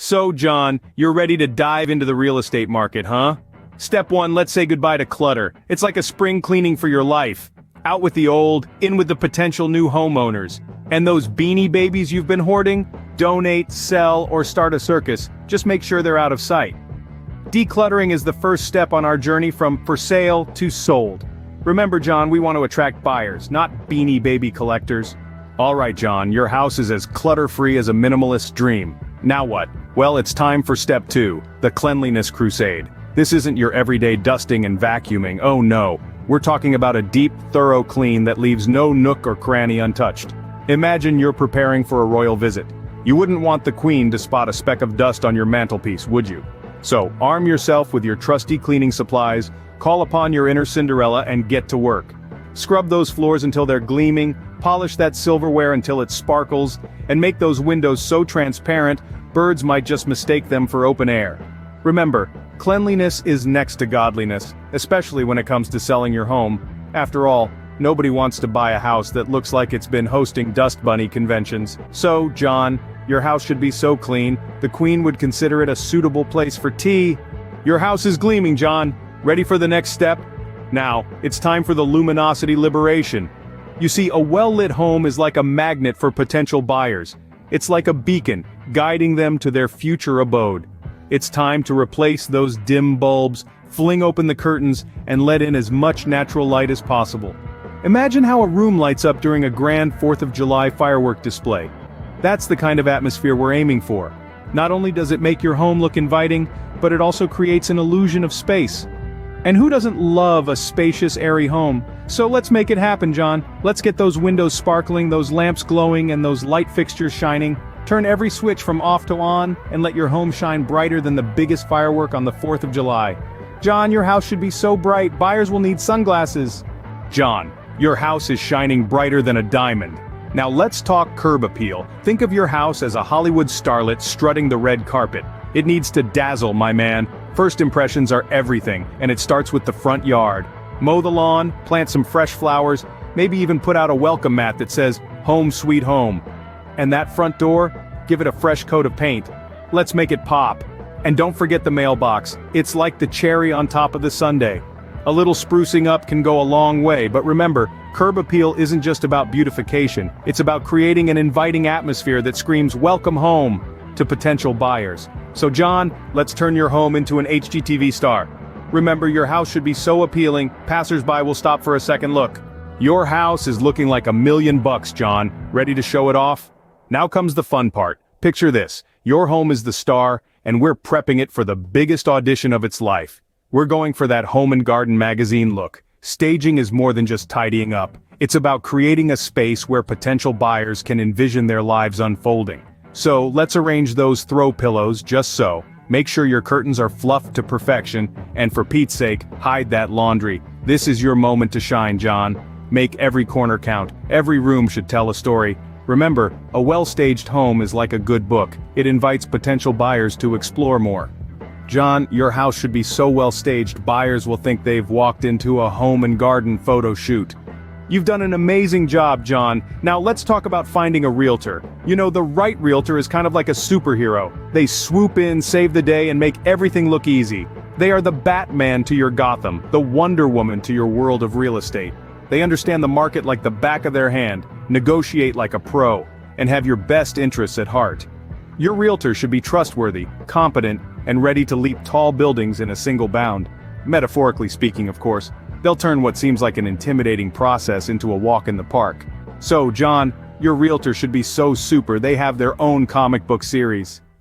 So, John, you're ready to dive into the real estate market, huh? Step 1, let's say goodbye to clutter. It's like a spring cleaning for your life. Out with the old, in with the potential new homeowners. And those beanie babies you've been hoarding? Donate, sell, or start a circus. Just make sure they're out of sight. Decluttering is the first step on our journey from for sale to sold. Remember, John, we want to attract buyers, not beanie baby collectors. Alright, John, your house is as clutter-free as a minimalist's dream. Now what? Well, it's time for step 2, the cleanliness crusade. This isn't your everyday dusting and vacuuming, oh no. We're talking about a deep, thorough clean that leaves no nook or cranny untouched. Imagine you're preparing for a royal visit. You wouldn't want the queen to spot a speck of dust on your mantelpiece, would you? So, arm yourself with your trusty cleaning supplies, call upon your inner Cinderella and get to work. Scrub those floors until they're gleaming, polish that silverware until it sparkles, and make those windows so transparent, birds might just mistake them for open air. Remember, cleanliness is next to godliness, especially when it comes to selling your home. After all, nobody wants to buy a house that looks like it's been hosting dust bunny conventions. So, John, your house should be so clean, the queen would consider it a suitable place for tea. Your house is gleaming, John. Ready for the next step? Now, it's time for the luminosity liberation. You see, a well-lit home is like a magnet for potential buyers. It's like a beacon, guiding them to their future abode. It's time to replace those dim bulbs, fling open the curtains, and let in as much natural light as possible. Imagine how a room lights up during a grand 4th of July firework display. That's the kind of atmosphere we're aiming for. Not only does it make your home look inviting, but it also creates an illusion of space. And who doesn't love a spacious, airy home? So let's make it happen, John. Let's get those windows sparkling, those lamps glowing, and those light fixtures shining. Turn every switch from off to on, and let your home shine brighter than the biggest firework on the 4th of July. John, your house should be so bright, buyers will need sunglasses. John, your house is shining brighter than a diamond. Now let's talk curb appeal. Think of your house as a Hollywood starlet strutting the red carpet. It needs to dazzle, my man. First impressions are everything, and it starts with the front yard. Mow the lawn, plant some fresh flowers, maybe even put out a welcome mat that says, "Home Sweet Home." And that front door, give it a fresh coat of paint. Let's make it pop. And don't forget the mailbox. It's like the cherry on top of the sundae. A little sprucing up can go a long way, but remember, curb appeal isn't just about beautification. It's about creating an inviting atmosphere that screams "Welcome home" to potential buyers. So John, let's turn your home into an HGTV star. Remember, your house should be so appealing, passersby will stop for a second look. Your house is looking like $1,000,000, John. Ready to show it off? Now comes the fun part. Picture this. Your home is the star, and we're prepping it for the biggest audition of its life. We're going for that Home and Garden magazine look. Staging is more than just tidying up. It's about creating a space where potential buyers can envision their lives unfolding. So, let's arrange those throw pillows just so. Make sure your curtains are fluffed to perfection, and for Pete's sake, hide that laundry. This is your moment to shine, John. Make every corner count. Every room should tell a story. Remember, a well-staged home is like a good book. It invites potential buyers to explore more. John, your house should be so well-staged, buyers will think they've walked into a home and garden photo shoot. You've done an amazing job, John. Now let's talk about finding a realtor. You know, the right realtor is kind of like a superhero. They swoop in, save the day, and make everything look easy. They are the Batman to your Gotham, the Wonder Woman to your world of real estate. They understand the market like the back of their hand, negotiate like a pro, and have your best interests at heart. Your realtor should be trustworthy, competent, and ready to leap tall buildings in a single bound. Metaphorically speaking, of course. They'll turn what seems like an intimidating process into a walk in the park. So, John, your realtor should be so super they have their own comic book series.